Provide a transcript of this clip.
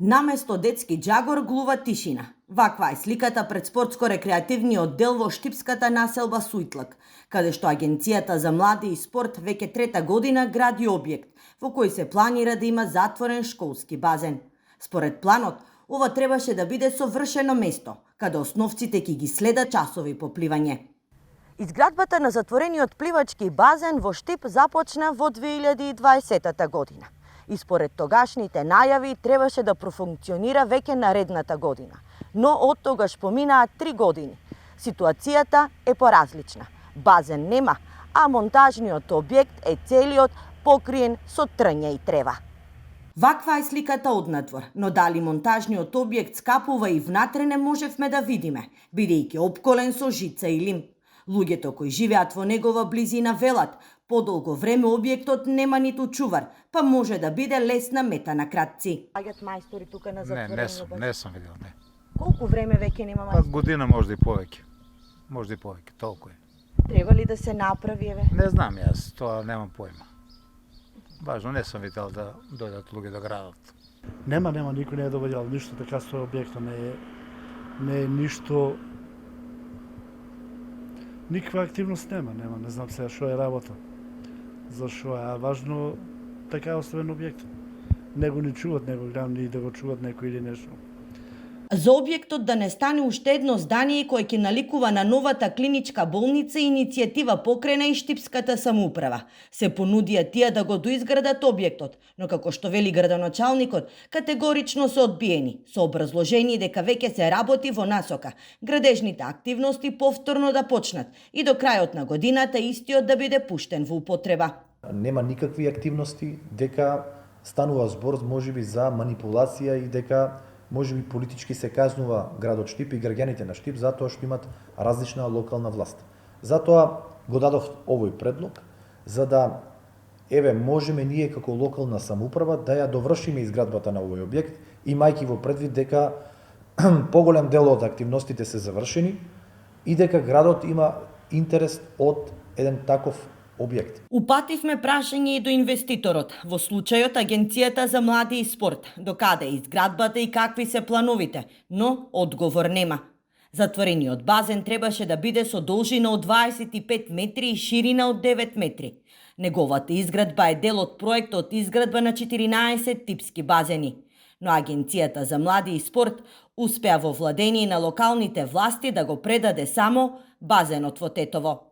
Наместо детски џагор глува тишина. Ваква е сликата пред спортско-рекреативниот дел во штипската населба Сујтлак, каде што Агенцијата за млади и спорт веќе трета година гради објект во кој се планира да има затворен школски базен. Според планот, ова требаше да биде совршено место, каде основците ќе ги следат часови по пливање. Изградбата на затворениот пливачки базен во Штип започна во 2020 година. И според тогашните најави требаше да профункционира веќе наредната година. Но од тогаш поминаа 3 години. Ситуацијата е поразлична. Базен нема, а монтажниот објект е целиот покриен со трња и трева. Ваква е сликата однадвор, но дали монтажниот објект скапува и внатре не можевме да видиме, бидејќи опколен со жица и лим. Луѓето кои живеат во негова близина велат, подолго време објектот нема ниту чувар, па може да биде лесна мета на кратци. Аѓат мајстори тука на затворено Не сум видел, не. Колку време веќе нема Па мајстори? година може и повеќе. Може и повеќе, толку е. Треба ли да се направи, еве? Не знам јас, тоа немам појма. Важно, не сум видел да дојдат луѓе до градот. Нема, никој не е доведел ништо така со објектот, не е ништо. Никаква активност нема, не знам сега што е работа. Зашо е важно така оставен објект. Него ни чуват, него гледам ни да го чуват некој или нешто. За објектот да не стане уште едно здание кое ќе наликува на новата клиничка болница, иницијатива покрена и Штипската самоуправа. Се понудија тие да го доизградат објектот, но како што вели градоначалникот, категорично се одбиени, со образложение дека веќе се работи во насока градежните активности повторно да почнат и до крајот на годината истиот да биде пуштен во употреба. Нема никакви активности, дека станува збор можеби за манипулација и дека можеби политички се казнува градот Штип и граѓаните на Штип затоа што имат различна локална власт. Затоа го дадов овој предлог за да можеме ние како локална самоуправа да ја довршиме изградбата на овој објект, имајќи во предвид дека поголем дел од активностите се завршени и дека градот има интерес од еден таков објект. Упативме прашање и до инвеститорот, во случајот Агенцијата за млади и спорт, докаде е изградбата и какви се плановите, но одговор нема. Затворениот базен требаше да биде со должина од 25 метри и ширина од 9 метри. Неговата изградба е дел од проектот изградба на 14 типски базени. Но Агенцијата за млади и спорт успеа во владение на локалните власти да го предаде само базенот во Тетово.